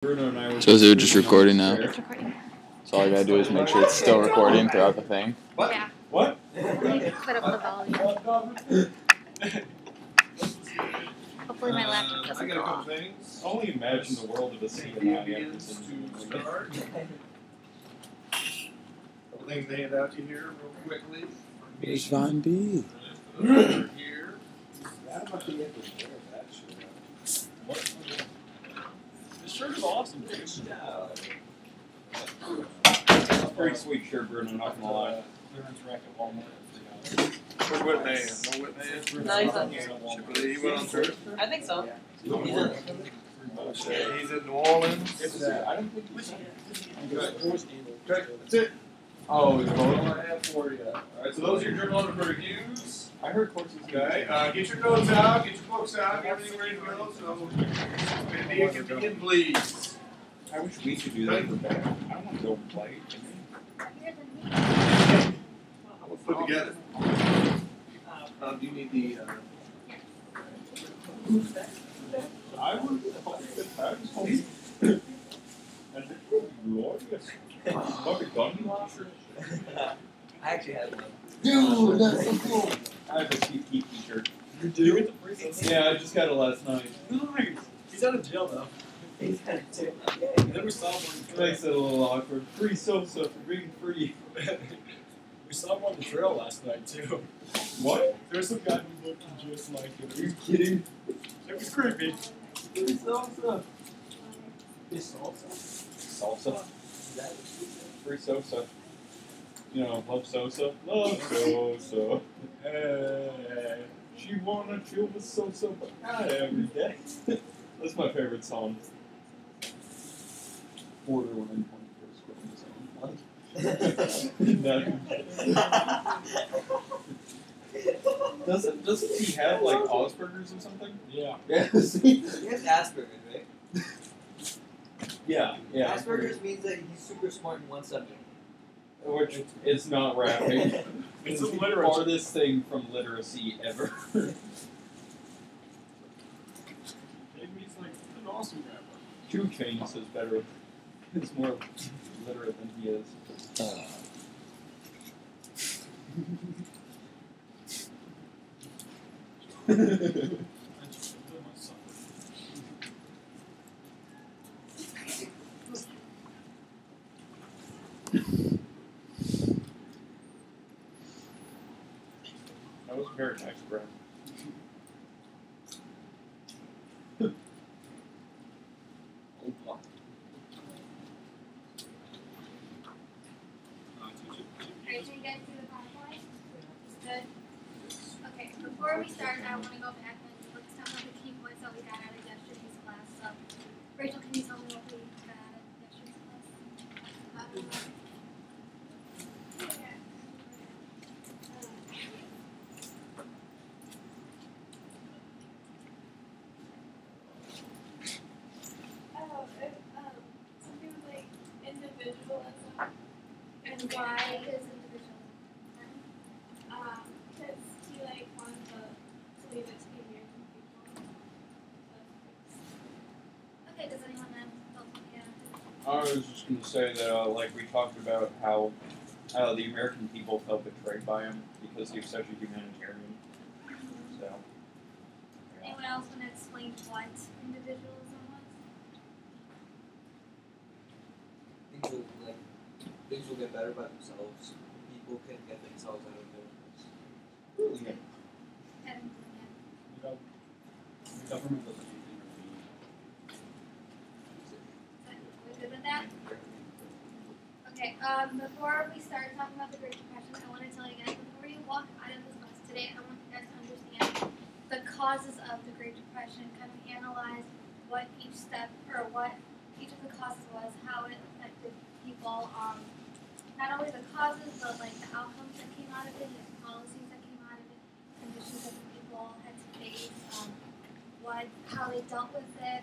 So is it just recording now? It's recording. So all I gotta do is make sure it's still recording throughout the thing. Yeah. What? Put up the volume. Hopefully my laptop doesn't go off. Only imagine the world of a CNI to start. Couple things to hand out to you here real quickly. Here's Von B. Here. This shirt is awesome, dude. Very sweet shirt, Bruno, not gonna lie. Clearance rack at Walmart. No Whitman. No Whitman. No, he's on. He went on tour. I think so. He's in New Orleans. I don't think That's it. Oh, it's That's all I have for you. Alright, so those are your journal for reviews. I heard courses. Okay, get your notes out, get your books out, get everything ready to go. So, be convenient, please. I wish we could do that for better. I don't want to go play. We'll put together. Do you need the? I would glorious. Fucking gun launcher. I actually had one. Dude, that's so cool. I have a Steve Keith t-shirt. You do? Yeah, I just got it last night. Nice. He's out of jail though. He's had it too. Then we saw one. It makes it a little awkward. Free Sosa for being free. We saw him on the trail last night too. What? There's some guy who looked just like him. Are you kidding? It was creepy. Free Sosa. This also. Salsa. Free Sosa. You know, love Sosa. Love Sosa. Hey, she wanna chill with Sosa, but not every day. That's my favorite song. Order when I'm playing Doesn't he have like Asperger's or something? Yeah. Yes. He has Asperger's, right? Yeah. Asperger's means that he's super smart in one subject. Which is not rapping. It's the literature. farthest thing from literacy ever. Maybe he's like an awesome rapper. 2 Chainz is better. Is more literate than he is. That was very nice, Brad. Alright, so you guys see the PowerPoint? Good? Okay, before we start, I want to go back and look at some of the key points that we got out of yesterday's class. So, Rachel, can you tell me what we got out of yesterday's class? Something like individualism, And why is individualism? because he like wanted to leave it to the American people. Okay, does anyone have yeah. I was just going to say that, like, we talked about how the American people felt betrayed by him because he was such a humanitarian. So, yeah. Anyone else want to explain what individualism was? Things will get better by themselves. People can get themselves out of their Yeah. And, The government doesn't need we good with that? Okay, before we start talking about the Great Depression, I want to tell you guys, before you walk out of this class today, I want you guys to understand the causes of the Great Depression, kind of analyze what each step, or what each of the causes was, how it affected people, not only the causes, but like the outcomes that came out of it, the policies that came out of it, conditions that the people had to face, how they dealt with it,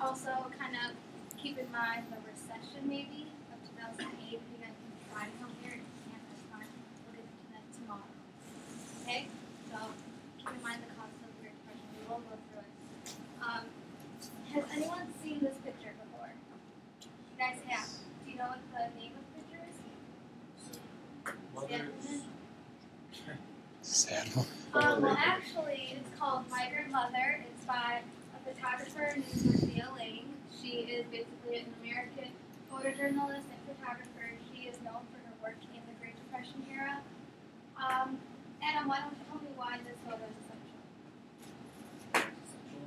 also kind of keep in mind the recession maybe of 2008. If you guys can try to come here, if you can't, that's fine. We'll get to that tomorrow. Okay? So keep in mind the causes of the Great Depression. We will go through it. Has anyone seen what the name of the picture is? Mothers. Sad. Well, actually, it's called Migrant Mother. It's by a photographer named Dorothea Lange. She is basically an American photojournalist and photographer. She is known for her work in the Great Depression era. Adam, why don't you tell me why this photo is essential? Essential.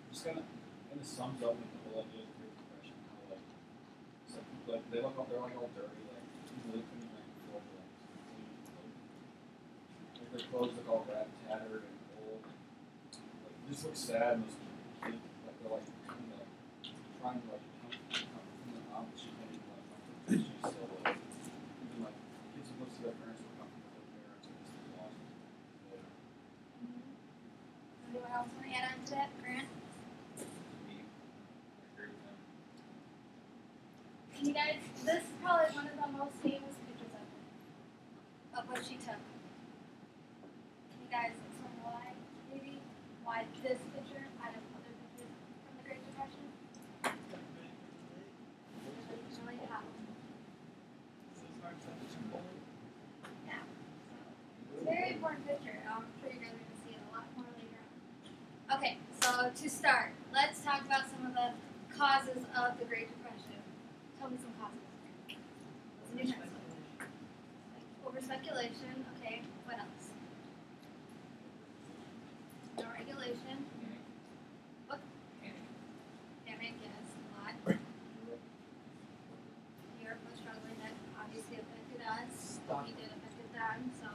Just kind of sums up like the whole idea of the Great Depression. How like some people like they look up, they're like all dirty, like people they couldn't like afford to like clean like their clothes look all tattered and old. Like it just looks sad and those kids like they're like trying to like come from the mom, but she can't even like come from she's so like even like kids who look to their parents will come from their parents and just lost. Anyone else want to add on to that, Grant? Me, I agree with them. Can you guys, this is probably one of the most famous pictures of what she took. Can you guys explain why, maybe? Why this picture out of other pictures from the Great Depression? Really how? Yeah. It's a very important picture. I'm sure you guys are going to see it a lot more later on. Okay, so to start, let's talk about some of the causes of the Great Depression. Tell me some causes. What's the difference? Like over speculation. Okay, what else? No regulation. What? Panic, yes, a lot. Europe was struggling. That obviously affected us. Stock. We did affected them. So,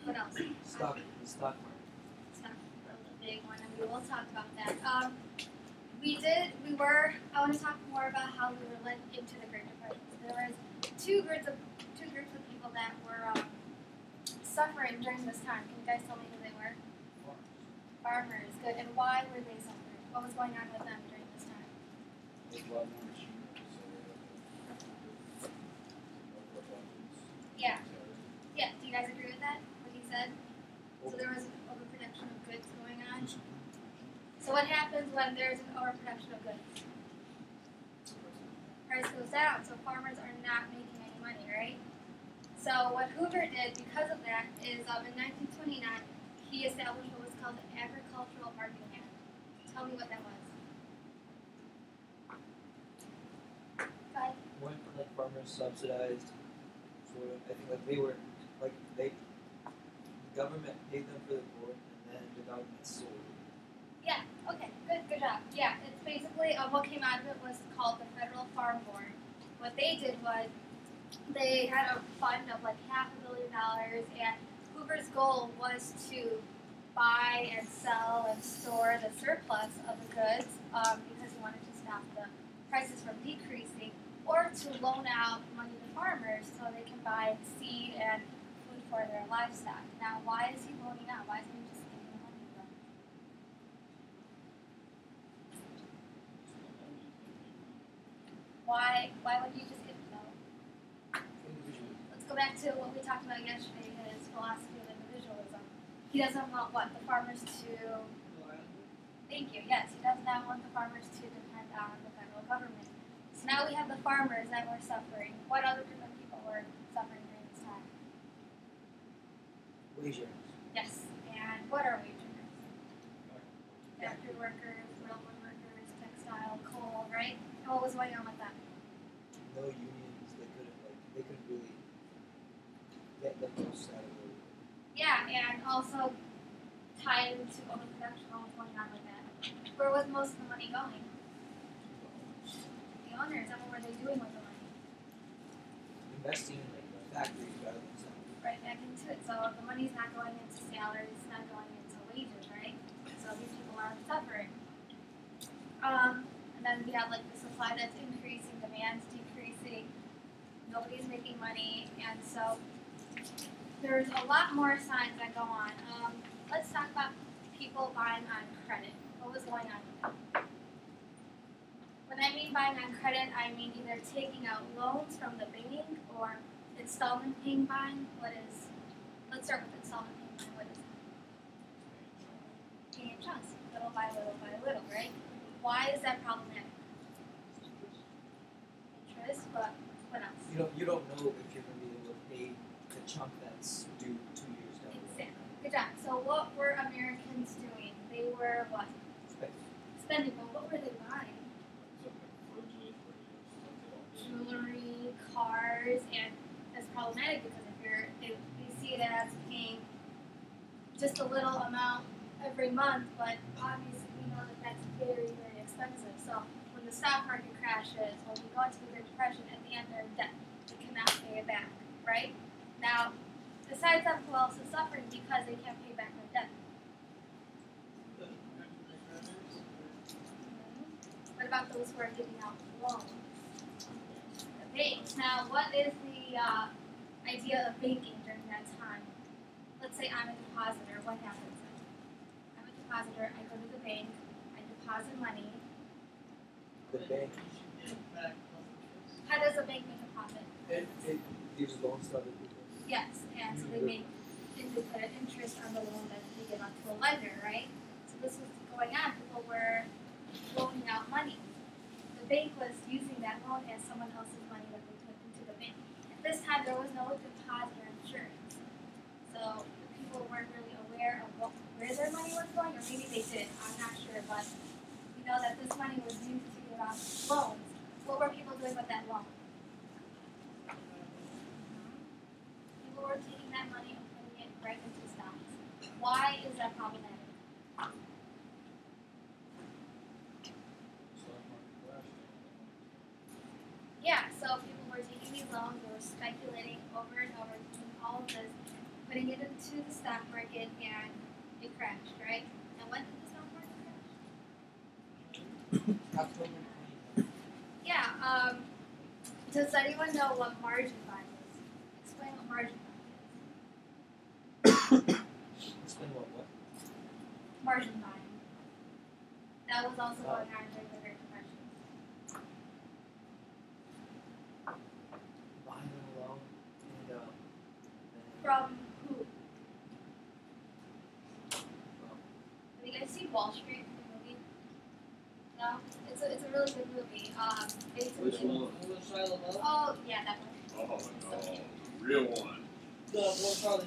what else? The stock market. Stock was a big one, and we will talk about that. I want to talk more about how we were led into the Great Depression. So there was two groups of people that were suffering during this time. Can you guys tell me who they were? Farmers. Good. And why were they suffering? What was going on with them during this time? There's a lot more machinery, so they have Yeah. Yeah. Do you guys agree with that? What he said? So there was an overproduction of goods going on. So what happens when there's an overproduction of goods? Price goes down, so farmers are not making any money, right? So what Hoover did because of that is in 1929, he established what was called the Agricultural Bargaining Act. Tell me what that was. Five. When like farmers subsidized for, I think like they were like the government paid them for the corn and then the government sold it. Yeah, okay, good job. Yeah, it's basically, what came out of it was called the Federal Farm Board. What they did was, they had a fund of like $500 million, and Hoover's goal was to buy and sell and store the surplus of the goods, because he wanted to stop the prices from decreasing, or to loan out money to farmers so they can buy seed and food for their livestock. Now, why is he loaning out? Why isn't he just giving the money to them? Why would you just give it to them? Individually. Let's go back to what we talked about yesterday, his philosophy of individualism. He doesn't want what? The farmers to... Thank you, yes. He does not want the farmers to depend on the federal government. So now we have the farmers that were suffering. What other group of people were suffering during this time? Wage earners. Yes. And what are wage earners? Factory workers, railroad workers, textile, coal, right? And what was going on with them? No unions. They couldn't really get the most out of it. Yeah, and also tied into overproduction, what was going on with that? Where was most of the money going? The owners, and what were they doing with the money? Investing in like the factories rather than selling. Right back into it. So the money's not going into salaries, it's not going into wages, right? So these people are suffering. And then we have like the supply that's increasing, demand's decreasing, nobody's making money, and so there's a lot more signs that go on. Let's talk about people buying on credit. What was going on with them? When I mean buying on credit, I mean either taking out loans from the bank or installment paying buying. Let's start with installment paying buying. What is it? Paying in chunks, little by little by little, right? Why is that problematic? Interest, but chunk that's due 2 years down the road. Exactly. Good job. So what were Americans doing? They were what? Spending. But what were they buying? Jewelry, cars, and that's problematic because if they see it as paying just a little amount every month, but obviously we know that that's very, very expensive. So when the stock market crashes, when we go into the Great Depression, at the end they're in debt. They cannot pay it back, right? Now, besides that, who else is suffering because they can't pay back their debt? What about those who are giving out loans? The banks. Now, what is the idea of banking during that time? Let's say I'm a depositor. What happens then? I'm a depositor. I go to the bank. I deposit money. The bank, How does a bank make a profit? it gives loans to other people. Yes, and so they make interest on the loan that they give out to a lender, right? So this was going on. People were loaning out money. The bank was using that loan as someone else's money that they put into the bank. At this time, there was no deposit or insurance. So people weren't really aware of where their money was going, or maybe they did. I'm not sure, but we know that this money was used to give out loans. What were people doing with that loan? People were taking that money and putting it right into stocks. Why is that problematic? Yeah, so people were taking these loans, they were speculating over and over, doing all of this, putting it into the stock market, and it crashed, right? And when did the stock market crash? October 20. Yeah, does anyone know what margin buying is? Explain what margin buying is. Explain what? Margin buying. That was also going on during the Great Depression. Buying a loan and From who? Have you guys seen Wall Street, the movie? No? It's a really good movie. Basically. Which one? Oh, yeah, that one. Oh no, the real one. The one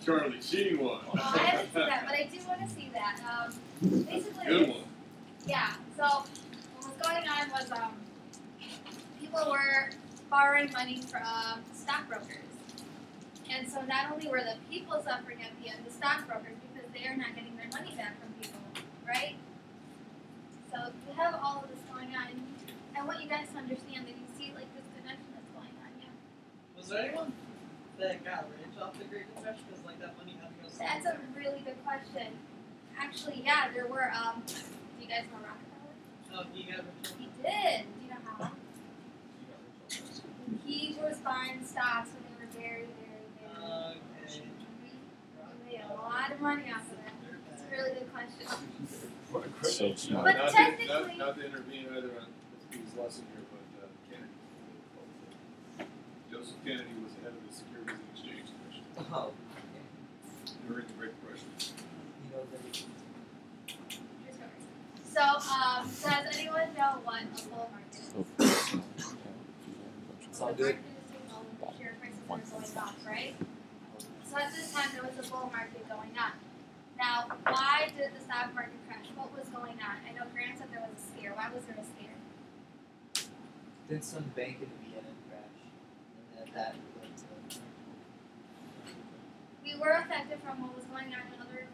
Charlie Sheen one. Oh, I haven't seen that, but I do want to see that. Basically, Good one. yeah. So what was going on was people were borrowing money from stockbrokers, and so not only were the people suffering at the end, the stockbrokers, because they are not getting their money back from people, right? So you have all of this going on, and I want you guys to understand that you see like this connection that's going on. Yeah. Was there anyone that got rich off the Great Depression? Because like that money had to go somewhere. That's a really good question. Actually, yeah, there were. Do you guys know Rockefeller? Oh, he got rich. He did. Do you know how? He was buying stocks when they were very, very, very. Okay. He made a lot of money off of that. It's a really good question. What a So question. smart. But Not to- technically- not to intervene either on his lesson here, but Kennedy. Joseph Kennedy was the head of the Securities and Exchange Commission Oh, during the Great Depression. he knows everything. True story. So, does anyone know what a bull market is? It's So all the good. market is taking over, the share prices are going up, right? So at this time there was a bull market going on. Now, why did the stock market crash? What was going on? I know Grant said there was a scare. Why was there a scare? Then some bank in Vienna crashed, and that led to. We were affected from what was going on in other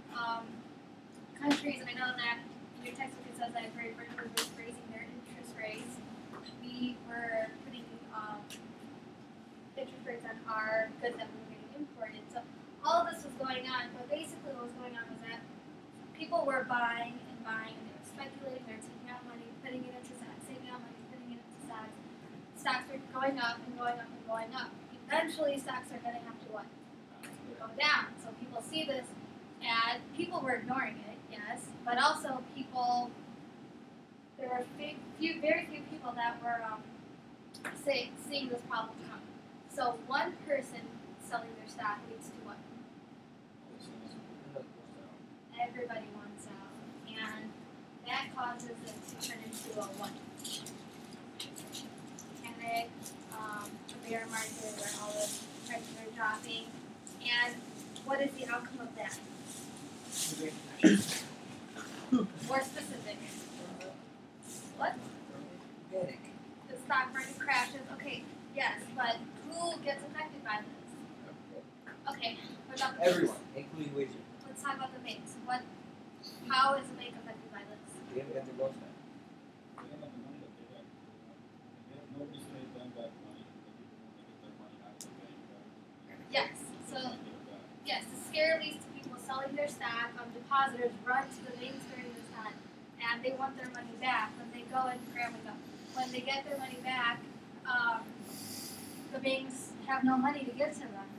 countries. I know that in your textbook it says that Great Britain was raising their interest rates. We were putting interest rates on our goods that we were getting imported. So all of this was going on, but basically what was going on was that people were buying and buying, and they were speculating, they were taking out money, putting it into stocks, taking out money, putting it into stocks. Stocks are going up and going up and going up. Eventually, stocks are going to have to what? Go down. So people see this, and people were ignoring it, yes, but also people, there were very few people that were seeing this problem come. So one person selling their stock leads to what? Everybody wants out, and that causes it to turn into a what? Panic, a bear market where all the prices are dropping. And what is the outcome of that? More specific. What? Panic. The stock market crashes. Okay, yes, but who gets affected by this? Okay, what about the Everyone, banks? including wages. Let's talk about the banks. How is the bank affected by this? They haven't got their loans back. Yes. So yes, the scare leads to people selling their stock. Depositors run to the banks during this time, and they want their money back. When they go and when they get their money back, the banks have no money to give to them.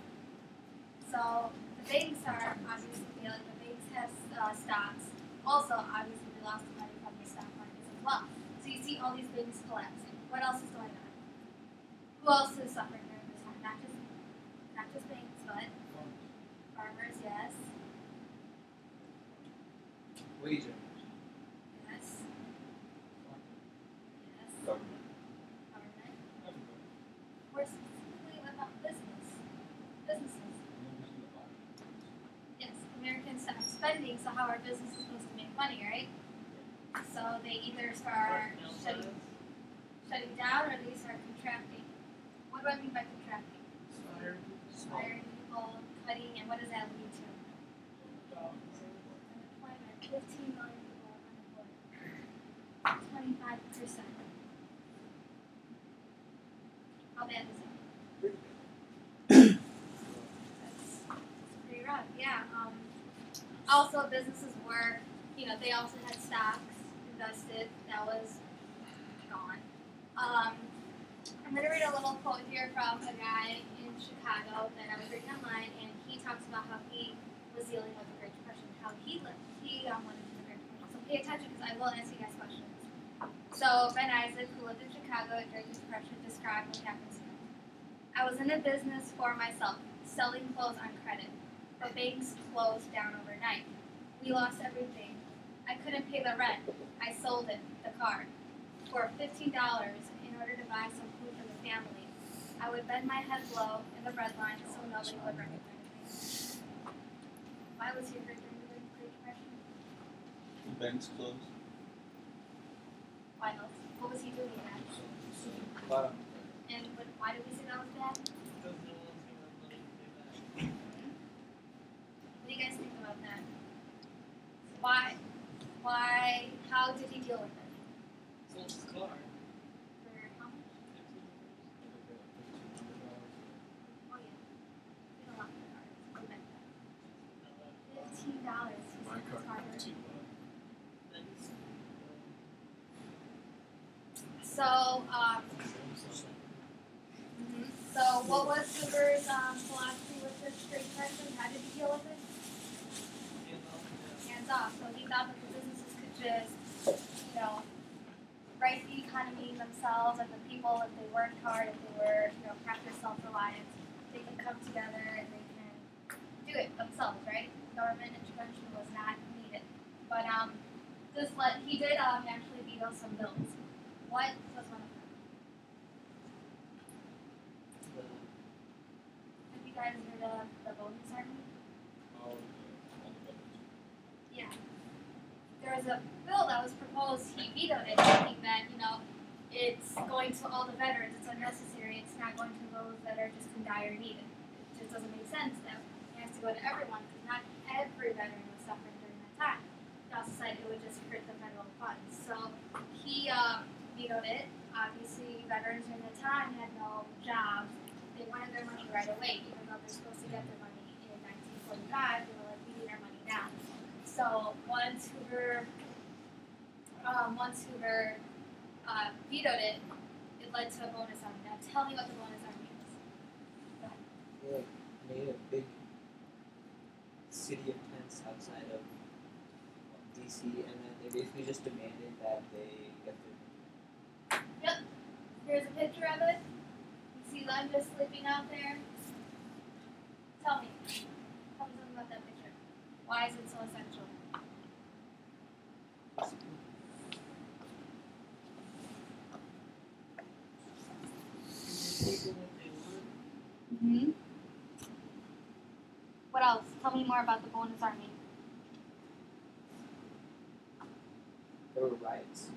So the banks are obviously failing. The banks have stocks. Also, obviously, they lost money from the stock markets as well. So you see all these banks collapsing. What else is going on? Who else is suffering during this time? Not just banks, but farmers, yes. Wages. Yes. Yes. Government. Government. Everybody. More specifically, what about businesses? Yes. Americans stop spending, so how are businesses supposed to make money, right? So they either start shutting down or they start contracting. What do I mean by contracting? Firing people, cutting, and what does that lead to? Unemployment. 15 million people unemployed. 25%. How bad is it? That's pretty rough. Yeah. Also, businesses were, they also had stocks invested. That was gone. I'm going to read a little quote here from a guy in Chicago that I was reading online, and he talks about how he was dealing with the Great Depression, how he lived. He went into the Great Depression. So pay attention because I will ask you guys questions. So Ben Isaac, who lived in Chicago during the Depression, described what happened to him. I was in a business for myself, selling clothes on credit, but banks closed down overnight. We lost everything. I couldn't pay the rent. I sold it, the car, for $15 in order to buy some food for the family. I would bend my head low in the bread line so nobody would recognize me. Why was he hurt during the Great Depression? The banks closed. Why else? What was he doing then? Bottom. And why did we say that was bad? What do you guys think about that? Why? How did he deal with it? Sold his car. For how much? Oh yeah. We don't want the cars. We meant that. $15. My car, too. So, so what was Hoover's philosophy with this Great Depression? How did he deal with it? Hands off. So he thought that the businesses could just, right the economy themselves, and the people, if they worked hard, if they were, practice self-reliance, they can come together and they can do it themselves, right? Government intervention was not needed. But he did actually veto some bills. What was one of them? Have you guys heard of the bonus army? Oh, Yeah. There was a bill that was proposed, he vetoed it, thinking that, it's going to all the veterans, it's unnecessary, it's not going to those that are just in dire need. It just doesn't make sense that it has to go to everyone, because not every veteran was suffering during that time. He also said it would just hurt the federal funds. So he vetoed it. Obviously, veterans during that time had no jobs. They wanted their money right away, even though they're supposed to get their money in 1945. They were like, we need our money now. So once Hoover vetoed it, it led to a bonus army. Now tell me what the bonus army is. They made a big city of tents outside of DC, and then they basically just demanded that they get their. Yep. Here's a picture of it. You see them just sleeping out there. Tell me something about that picture. Why is it so essential? People what they want. Mm-hmm. Tell me more about the Bonus Army. There were riots.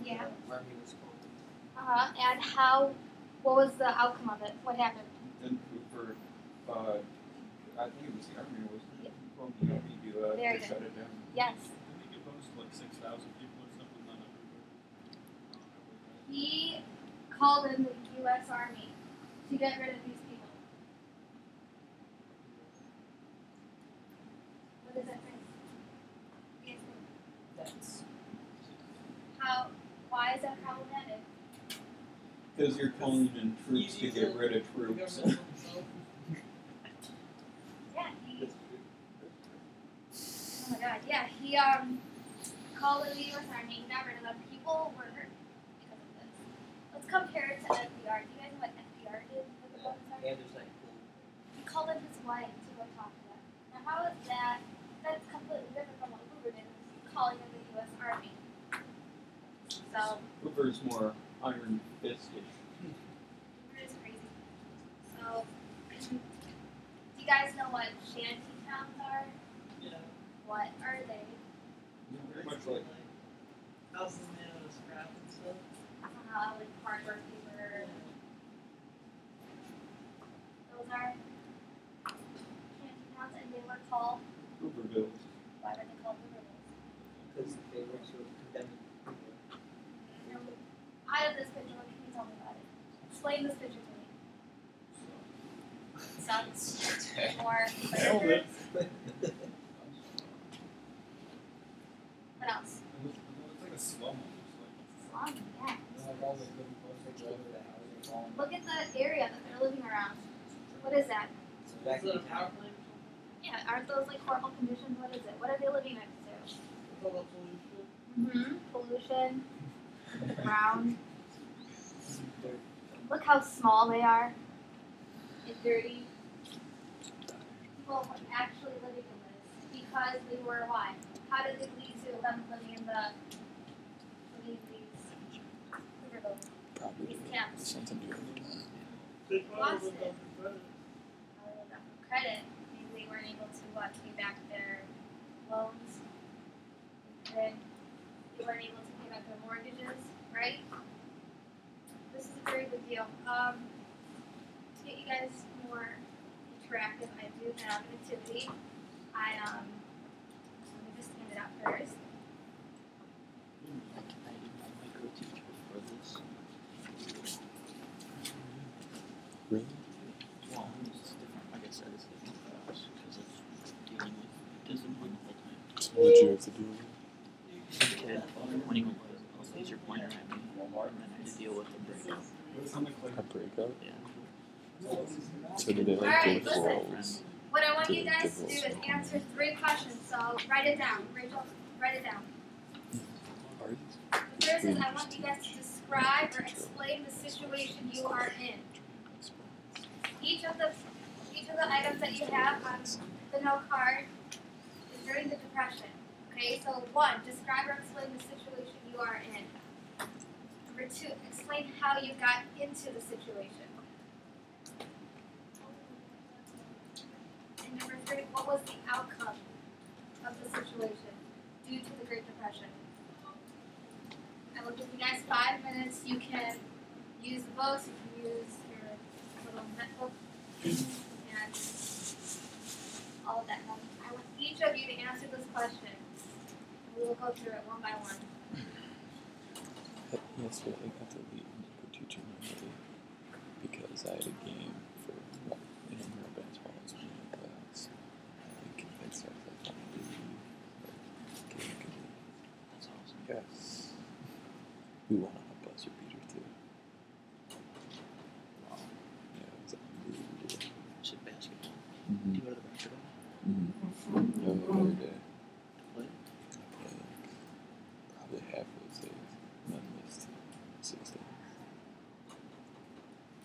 Yeah. The army was called. And what was the outcome of it? What happened? Then Hoover, I think it was the army, wasn't it? Well, the army Very to good. shut it down. Yes. I think it goes to like 6,000 people or something on everywhere. He called in the U.S. Army to get rid of these people. What does that mean? Yes. That's Why is that problematic? Because you're calling in troops to get rid of The troops. government himself. Yeah, oh my god, yeah, he called in the U.S. Army, got rid of them. People were hurt because of this. Let's compare it to FDR. Do you guys know what FDR did with the Bonus Army? and there's like He called in his wife to go talk to them. Now, how is that? That's completely different from what Hoover did, calling in the U.S. Army. So, Hoover's more iron fisted. Hoover is crazy. So, do you guys know what shanty towns are? Yeah. What are they? Very much like Houses made out of scrap and stuff. Like hardware paper. Those are shanty towns, and they were called. Hoovervilles. Why were they called Hoovervilles? because they were sort of condemning people. Out of this picture, what can you tell me about it? Explain this picture to me. Sucks. Or Nailed it. what else? It looks like a slum almost. Yeah. Look at the area that they're living around. What is that? Back Is it a in power town. plant? Yeah, aren't those like horrible conditions? What is it? What are they living next to? It's all the pollution. Pollution, brown. Look how small they are. And dirty. People were actually living in this because they were why? How did it lead to them living in these Probably These camps. something to do with that. They probably Lost lived it. off the credit. credit? Maybe they weren't able to pay back their loans. Then they weren't able to pay back their mortgages, right? This is a very big deal. To get you guys more interactive, I do have an activity. Let me just hand it out first. Really? Well, it's different. Like I said, it's different for us because it's dealing with discipline the whole time. So what'd you have to do? Some kid pointing a laser pointer at me, and then I had to deal with the breakup. A breakup? Yeah. So did they like Alright, give listen. roles? What I want you guys to do is answer 3 questions. So write it down. Rachel, write it down. Parties? The first is I want you guys to describe or explain the situation you are in. Each of the items that you have on the note card is during the Depression. Okay, so 1, describe or explain the situation you are in. Number 2, explain how you got into the situation. And number 3, what was the outcome of the situation due to the Great Depression? I will give you guys 5 minutes. You can use the books, you can use your little netbook, and all of that. Now, I want each of you to answer this question. We will go through it one by one. Yesterday I got to leave for teaching Monday because I had a game for her basketball was being in class. I convinced her that I wanted to leave. But game could leave. That's awesome. Yes. We won on a buzzer beater too. Wow. Yeah, it was unbelievable. Is it basketball? Do Mm-hmm. you go to the basketball? Mm-hmm. Every day. Play? I play probably half those days. And then missed 6 days.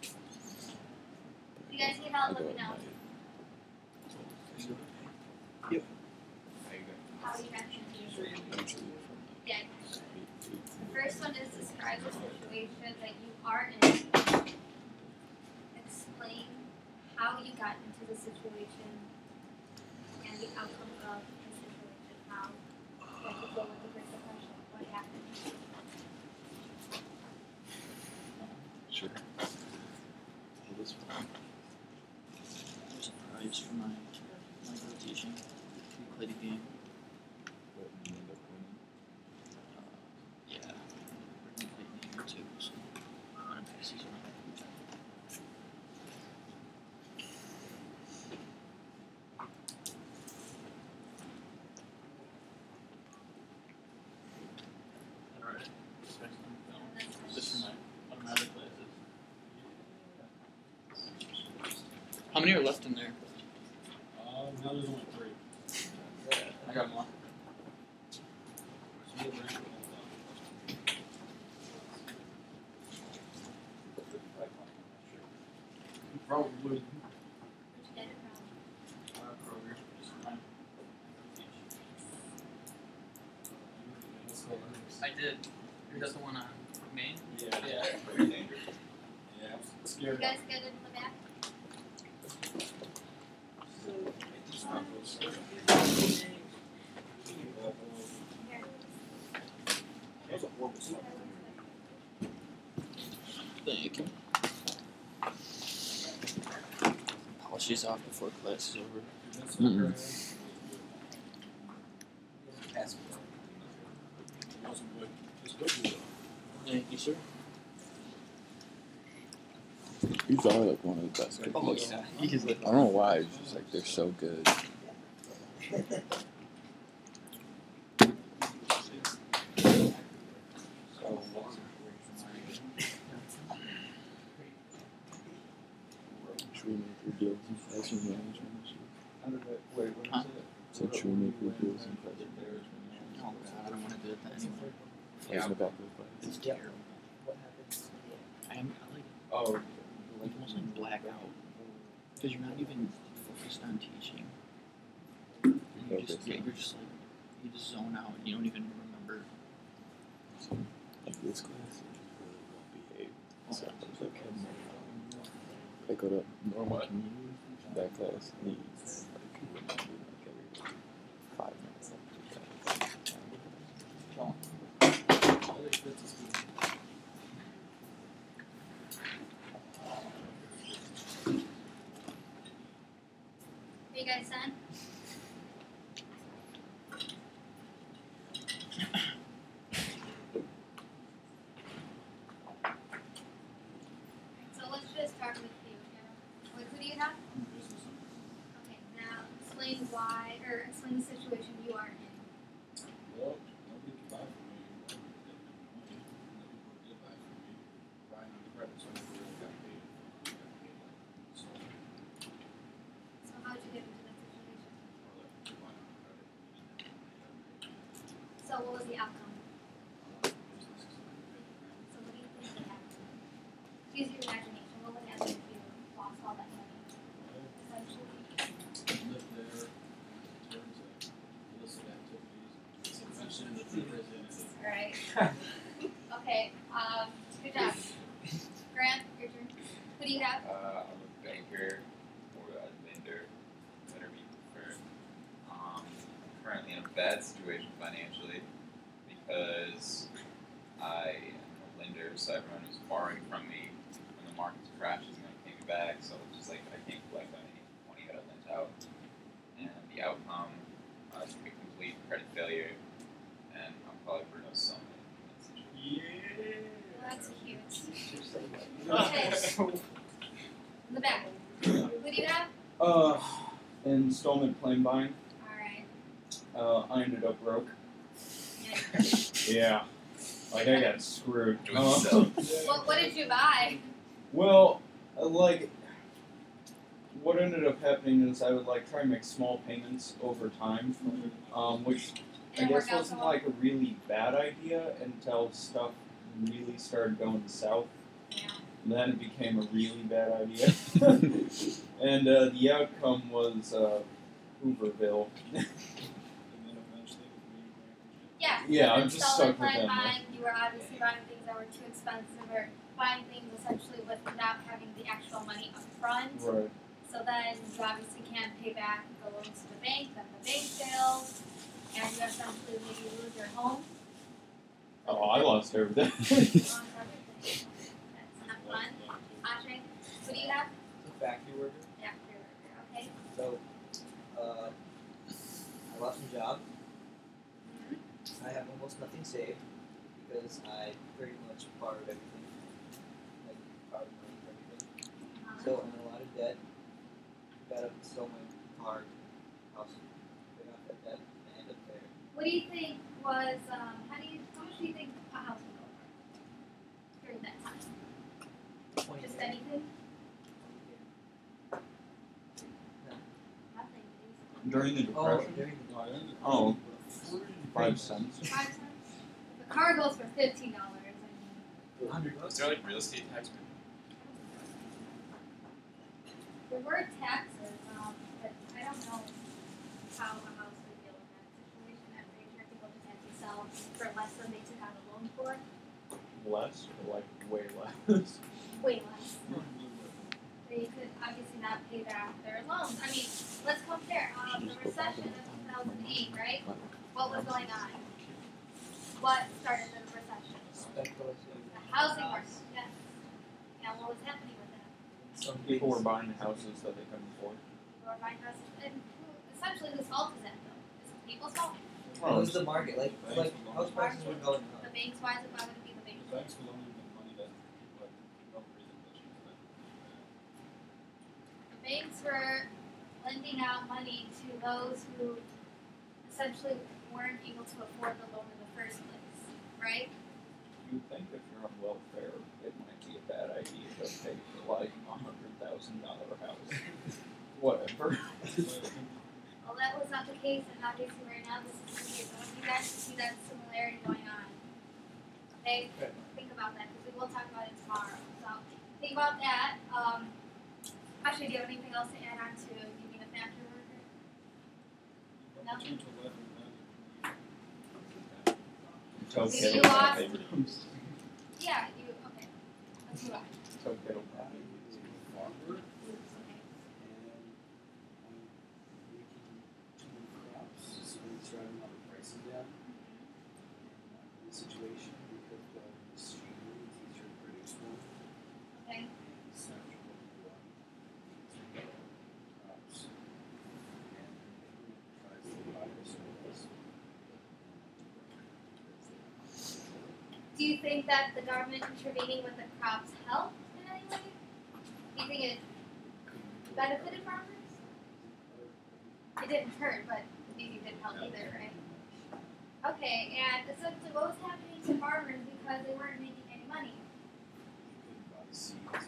If you guys need I help, go let me at know. night. How you got into the situation. Usually from Yeah. like 8 The first one is describe the situation that you are in. Explain how you got into the situation. the outcome of the situation, how like to deal with the Great Depression, what happened. Sure. It was fun. There's a prize for my rotation. We played a game. But you end up winning. Yeah. We're gonna play a game or two, so when it passes around. Alright. Just for one of my other classes. How many are left in there? Now there's only 3. I got one. So you'll rank them all Probably. Where'd you get it from? Kroger. Just mine. I did. Is that the one on Main? Yeah. Yeah. Very dangerous. Yeah, I'm You scared. guys get it in the back? Here. That was a horrible song. Thank you. Polish off before class is over. Mm-mm. Pass me. It wasn't good. It's good. Thank you, sir. These are like one of the best cookies. He's like, I don't know why, it's just like they're so good. Should we make your deals and pricing management issue? Wait, what Huh? is it? So should we make your deals and pricing oh god, I don't want to do it anymore. Pricing about those prices? It's terrible. What happens? I like Oh, like almost like black out. Because you're not even focused on teaching. And you just, yeah, you're just like, you just zone out. You don't even remember. Like this class is really well behaved. So it's like, I go to normal community, that class needs like maybe like every 5 minutes Are you guys done? So let's just start with you. Wait, who do you have? Okay, now explain why, or explain the situation you are in. Well, nobody could buy for me. Nobody did buy for me. Buying on credit, so I never really got paid. So, So how'd you get into that situation? buying on credit. So what was the outcome? Business is So what do you think would happen? Use your imagination. What would happen if you lost all that money? Essentially. lived there in terms of illicit activities. Eventually ended up in prison. Alright. Okay, good job. Grant, your turn. Who do you have? I'm a banker or a lender, whatever you prefer. I'm currently in a bad situation financially because I am a lender, so everyone was borrowing from me when the markets crashed and then came back. So it's just like I can't collect on any money that I lent out, and the outcome is a complete credit failure, and I'm probably for no sum. That's cute. Okay. In the back. Who do you have? Installment claim buying. Alright. I ended up broke. Yeah. Yeah. Like I got screwed. Doing so. What did you buy? Well, like, what ended up happening is I would like try and make small payments over time, which I Didn't guess work out so wasn't well? like a really bad idea until stuff really started going south. Yeah. And then it became a really bad idea. And the outcome was Hooverville. And then eventually, Yeah. Yeah, I'm And just installment stuck with plan them. buying, you were obviously buying things that were too expensive or buying things essentially without having the actual money up front. Right. So then you obviously can't pay back the loans to the bank, then the bank fails, and you essentially maybe lose your home. Oh, I lost everything. That's not fun. Ashley, what do you have? A factory worker. Yeah, career worker, okay. So, I lost my job. I have almost nothing saved because I pretty much borrowed everything. Like, borrowed money for everything. So I'm in a lot of debt. Got up to sell my car, house, pay off that debt, and end up there. What do you think was, how much do you think a house would go for during that time? 20 Just grand. anything? No. Nothing. During the Oh, depression. during the No, I ended up. Oh, 5 cents. 5 cents? The car goes for $15, I mean. $100. Is there like real estate tax? There were taxes, but I don't know how a house would deal with that situation. I'm pretty sure people just have to sell for less than they took out a loan for. Less, or like way less. Way less. They could obviously not pay back their loans. I mean, let's compare. The recession of 2008, right? What was going on? What started the recession? Speculation. The housing market. Yes. Yeah, what was happening with that? Some People were things- buying houses that they couldn't afford. People were buying houses. And essentially, whose fault is that, though? Is it people's fault? It was the market. Like house prices were going up. The banks? Why would it be the banks? The banks will only make money that people have no reason to choose them. The banks were lending out money to those who essentially weren't able to afford the loan in the first place, right? You'd think if you're on welfare, it might be a bad idea to pay for like $100,000 house. Whatever. Well, that was not the case, and obviously right now this is the case. I want you guys to see that similarity going on. Okay? Think about that, because we will talk about it tomorrow. So think about that. Actually, do you have anything else to add on to you being a factory worker? No? Potential level Tokyo. Maybe you lost- Yeah, you, okay. Let's move on. Tokyo. farmer Okay. and making too many crops, so it's driving all the prices down. And the situation because the machinery is easier to produce more, Okay. and it's not going to crops. And the government tries to buy or surplus. Do you think that the government intervening with the crops helped in any way? Do you think it benefited farmers? It didn't hurt, but maybe it didn't help either, right? Okay, and essentially what was happening to farmers because they weren't making any money? They couldn't buy seeds.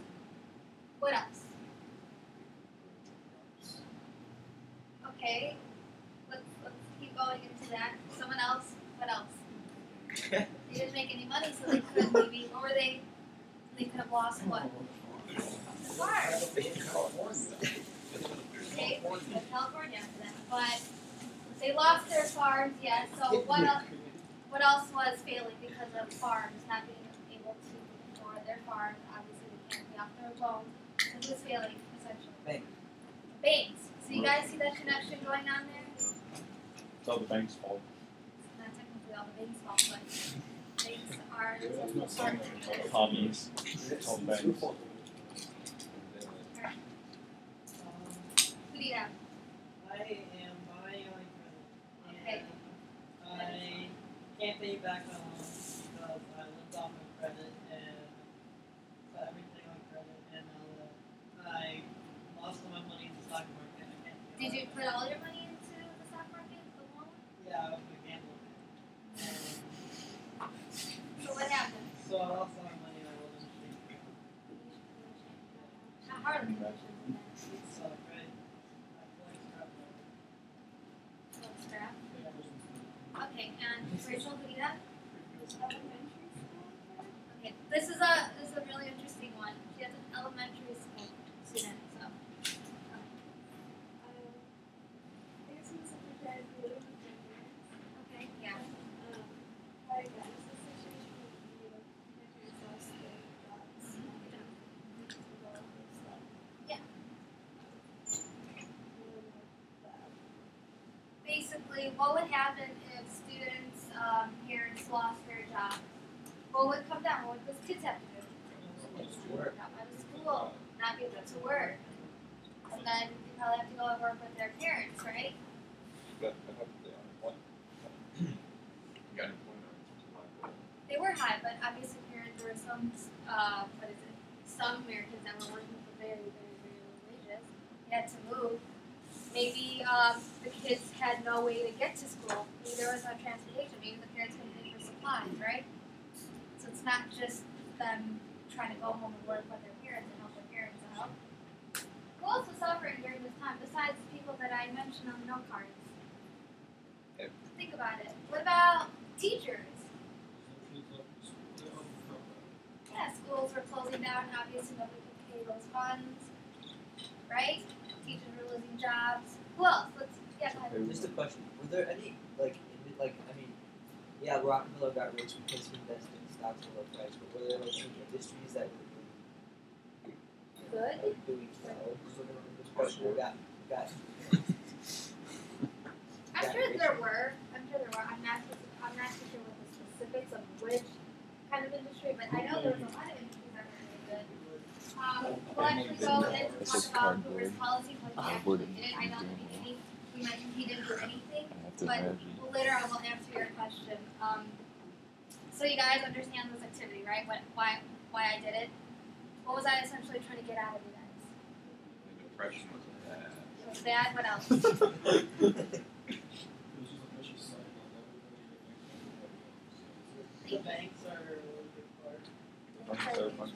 What else? Okay, let's keep going into that. Someone else, what else? They didn't make any money, so they couldn't maybe, what were they? They could have lost what? The farm. Okay, so California for them. But they lost their farms, yes. So what else was failing because of farms not being able to afford their farms? Obviously, they can't pay off their loans. So who's failing essentially? Bank. Banks. So you guys see that connection going on there? It's all the bank's fault. It's not technically all the bank's fault, but banks are essential partners. Hobbies. It's all the banks. Who do you have? I am buying on credit. Okay. And I can't pay back my loan because I lived off of credit and put everything on credit and I lost all my money in the stock market. I can't pay Did you back. put all your money into the stock market alone? Yeah, I was a gambler. So what happened? So I lost all my money and I wasn't sure. Not hardly. So credit. I feel like scrap Okay, and Rachel, who do you have? Okay, what would happen if students' parents lost their job? What would come down? What would those kids have to do? Work. Not go to school, not be able to work. And then they probably have to go and work with their parents, right? But what happened to the unemployment? The unemployment rates were too high. They were high, but obviously there were some, some Americans that were working for very, very, very low wages. They had to move. Maybe the kids had no way to get to school. Maybe there was no transportation. Maybe the parents couldn't pay for supplies, right? So it's not just them trying to go home and work with their parents and help their parents out. Who else was suffering during this time besides the people that I mentioned on the note cards? Okay. Think about it. What about teachers? Yeah, schools were closing down. Obviously, nobody could pay those funds, right? Teachers were losing jobs. Who else? Go ahead. Just a question. Were there any Rockefeller got rich because he invested in stocks below price, but were there like any industries that were Good. doing well? Which question got I'm sure there were. I'm not too sure what the specifics of which kind of industry, but I know there was a lot of industries that were really good. We'll actually go and This talk is about cardboard. Hoover's policy, what he Cardboard actually did. I know in the beginning we mentioned he didn't do anything, I have to but imagine. later I will answer your question. So you guys understand this activity, right? Why I did it? What was I essentially trying to get out of you guys? The depression was bad. It was bad. What else? The banks are a really big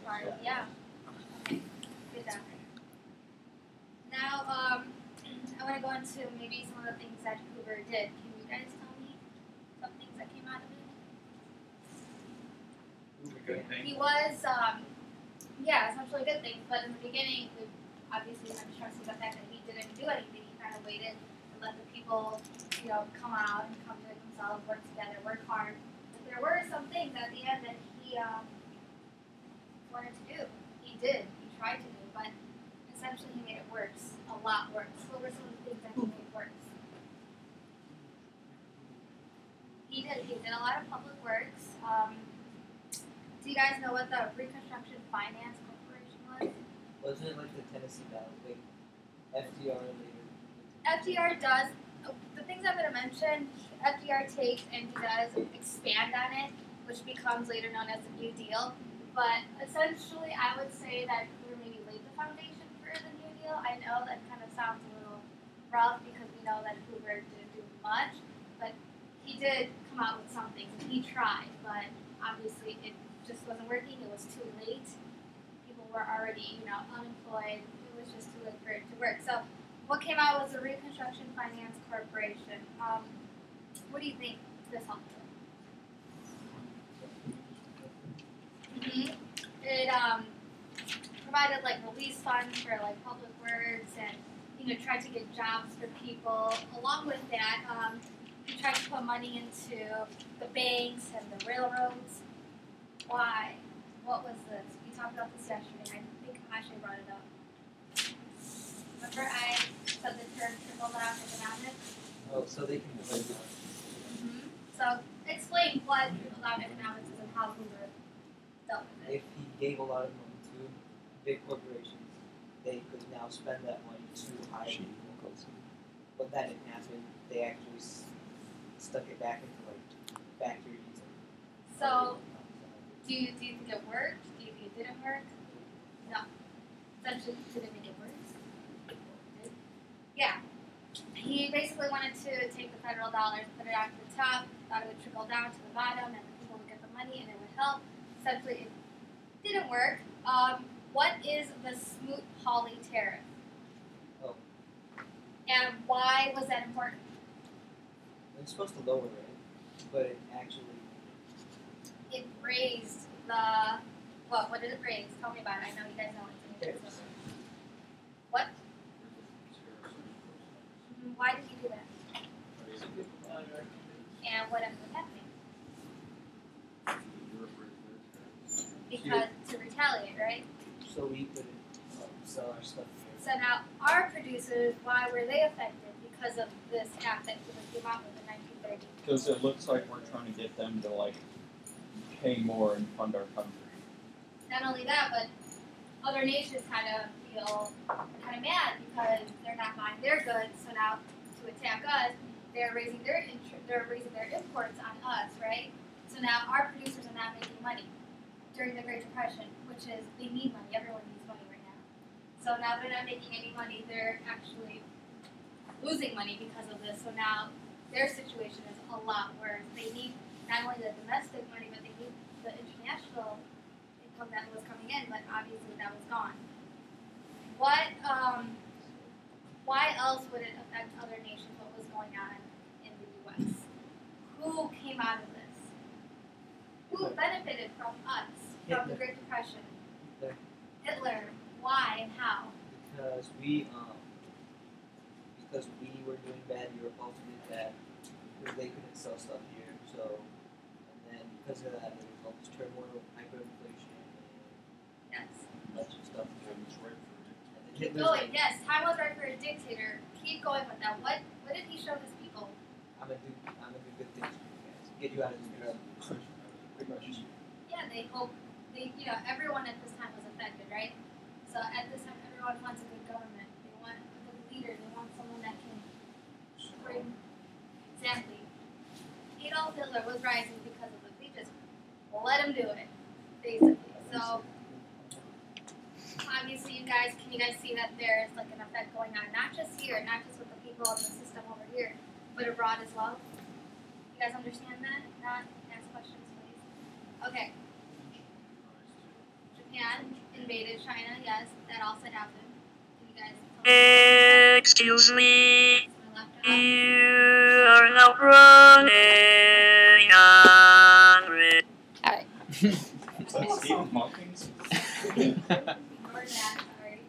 part. Yeah. Okay. Good job. Now, I want to go into maybe some of the things that Hoover did. Can you guys tell me some things that came out of it? Good thing. He was, essentially good things, but in the beginning, we obviously had to trust the fact that he didn't do anything. He kind of waited and let the people, come out and come to themselves, work together, work hard. But there were some things at the end that he wanted to do. He did. He tried to do, but essentially he made it worse, a lot worse. What were some of the things that he made worse? He did a lot of public works. Do you guys know what the Reconstruction Finance Corporation was? Wasn't it like the Tennessee Valley, like FDR later? FDR does, the things I'm going to mention, FDR takes and he does expand on it, which becomes later known as the New Deal. But essentially, I would say that Hoover maybe laid the foundation for the New Deal. I know that kind of sounds a little rough because we know that Hoover didn't do much, but he did come out with something. He tried, but obviously it just wasn't working. It was too late. People were already, unemployed. It was just too late for it to work. So what came out was the Reconstruction Finance Corporation. What do you think this helped with? It provided like release funds for like public works and tried to get jobs for people. Along with that, he tried to put money into the banks and the railroads. Why? What was this? We talked about this yesterday. I think Ashley brought it up. Remember I said the term trickle-down economics? Oh, so they can So explain what trickle-down economics is and how Hoover dealt with it. if he gave a lot of money to big corporations, they could now spend that money to hire people. But that didn't happen. They actually stuck it back into like factories. So do you think it worked? Do you think it didn't work? No. Essentially, did it make it worse? It did. Yeah. He basically wanted to take the federal dollars, put it out to the top, thought it would trickle down to the bottom, and the people would get the money and it would help. Essentially, it didn't work. What is the Smoot-Hawley tariff? Oh. And why was that important? It's supposed to lower it, but it actually It raised the, what did it raise? Tell me about it. I know you guys know it's in tariffs. What? Why did he do that? And what ended up happening? Because to retaliate, right? So we couldn't sell our stuff So now our producers, why were they affected? Because of this act that Hoover came out with in Sorry. Because it looks like we're trying to get them to like pay more and fund our country. Not only that, but other nations kind of feel kind of mad because they're not buying their goods. So now to attack us, they're raising their imports on us, right? So now our producers are not making money during the Great Depression, which is they need money. Everyone needs money right now. So now they're not making any money. They're actually losing money because of this. So now their situation is a lot worse. They need not only the domestic money, but they need the international income that was coming in, but obviously that was gone. Why else would it affect other nations? What was going on in the U.S.? Who came out of this? Who benefited from us, from the Great Depression? Hitler. Why and how? Because we were doing bad, Europe also did bad because they couldn't sell stuff here. So, and then because of that, there was all this turmoil, hyperinflation, Yes. and a bunch of stuff. Keep going. Yes, time was right for a dictator. Keep going with that. What did he show his people? I'm gonna do good things for you guys. Get you out of this drug. Yeah, they hope everyone at this time was affected, right? So at this time, everyone wants a good government. They want a good leader. They want someone that can bring exactly. Adolf Hitler was rising because of it. They just let him do it, basically. So obviously, can you guys see that there is like an effect going on, not just here, not just with the people in the system over here, but abroad as well? You guys understand that? Not ask questions, please. Okay. Japan invaded China. Yes, that also happened. Can you guys tell me? Excuse me. You You are not running hungry. Alright. Is that Stephen Hawking's? Ignore that, sorry.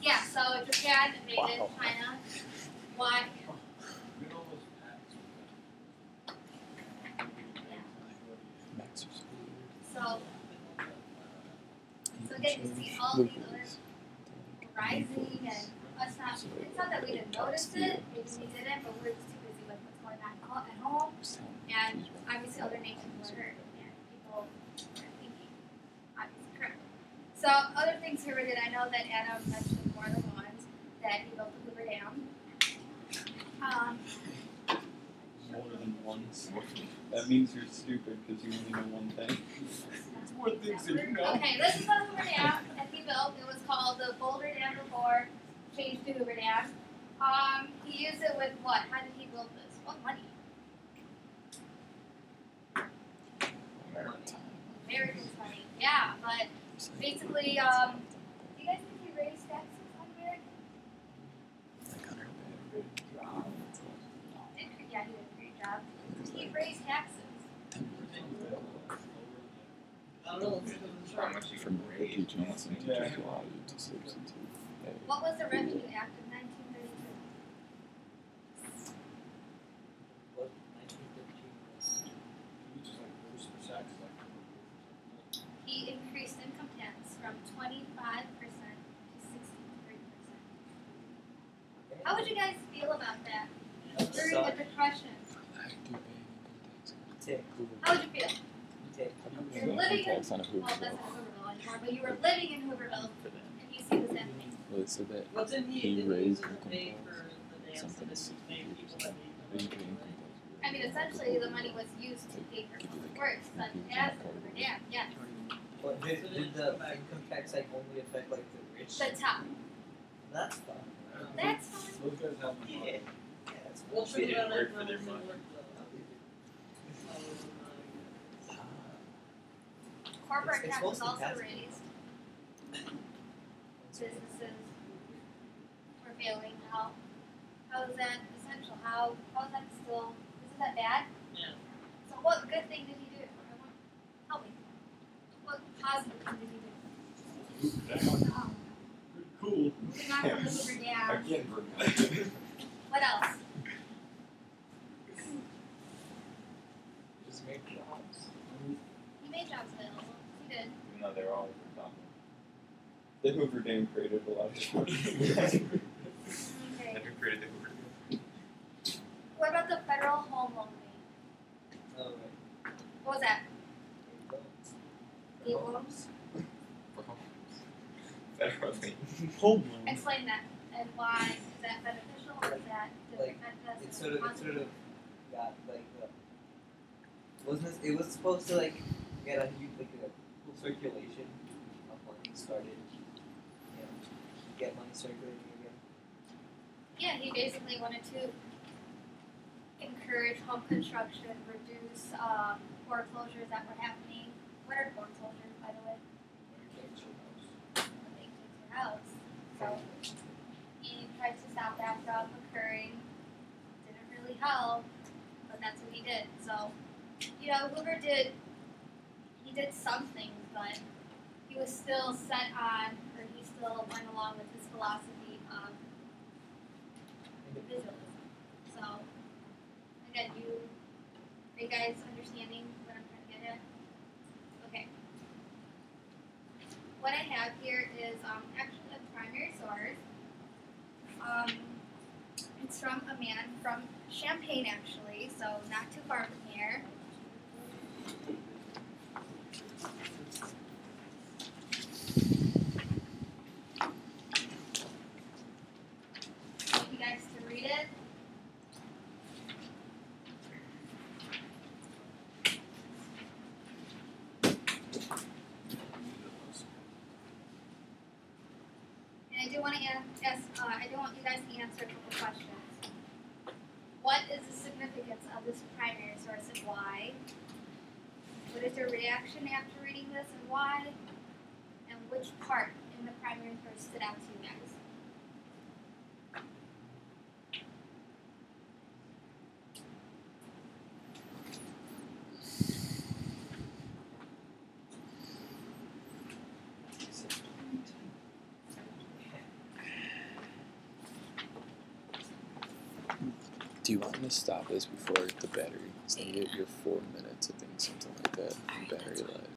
Yeah, so Japan invaded China. Why? So again, you see all these others rising and us not. It's not that we didn't notice it, maybe we didn't, but we're just too busy with what's going on at home. And obviously, other nations were hurt, and people were thinking, obviously, correctly. So, other things here we did. I know that Adam mentioned more than once that he built the Hoover Dam. More than once. That means you're stupid because you only know one thing. It's more things that you know. Okay, this is the Hoover Dam that he built. It was called the Boulder Dam before, changed to Hoover Dam. He used it with what? How did he build this? What money? Americans' money. Yeah, but basically, do you guys think he raised taxes on Americans? Yeah, he did a great job. He raised taxes. I don't know. How much you From can Ricky raise. Johnson teaches allowed you to substitute. What was the Revenue Act of 1932? What 1913 was? He increased income tax from 25% to 63%. How would you guys feel about that during the Depression? How would you feel? You're living in, Tax on a well, that's not Hooverville. Hooverville anymore, but you were living in Hooverville and you see this happening. Well, it said that What's in he he raised didn't income pay tax. for the dance Something and to then pay people that need Didn't pay income tax. I mean, essentially, the money was used to pay for public works, such as the Hoover Dam, yes. What did the income tax like only affect like the rich? The top. That's fun. That's fine. Those guys have the money. Yeah, that's We'll fun. figure didn't that work out for their when money. we work, though. Corporate It's tax was mostly also tax. raised. Businesses were failing. How is that essential? How is that still? Isn't that bad? Yeah. So what good thing did he do? Help me. What positive thing did he do? Damn. Cool. Moving on from the Hoover Dam. Again, Vermont. What else? Just make jobs. He made jobs available. He did. Even though they're all over The Hoover Dam created a lot of jobs. Okay. Have you created the Hoover Dam? What about the was that? There you Legal. go. Federally. Home loan. Explain that and why is that beneficial or is that does it Like, affect us? It sort of got like it was supposed to like get a new like a whole circulation of money started. You know, get money circulating again. Yeah, he basically wanted to encourage home construction, reduce foreclosures that were happening. What are foreclosures, by the way? When they take your house. So he tried to stop that from occurring. Didn't really help, but that's what he did. So, you know, Hoover did some things, but he was still set on, or he still went along with his philosophy of individualism. So, again, are you guys understanding what I'm trying to get at? Okay. What I have here is actually a primary source. It's from a man from Champaign, actually, so not too far from here. I want you guys to read it. And I do want to I do want you guys to answer a couple questions. What is the significance of this primary source and why? What is your reaction after reading this and why? And which part in the primary source stood out to you guys? Do you want me to stop this before the battery? So you get your 4 minutes, I think, something like that, battery life.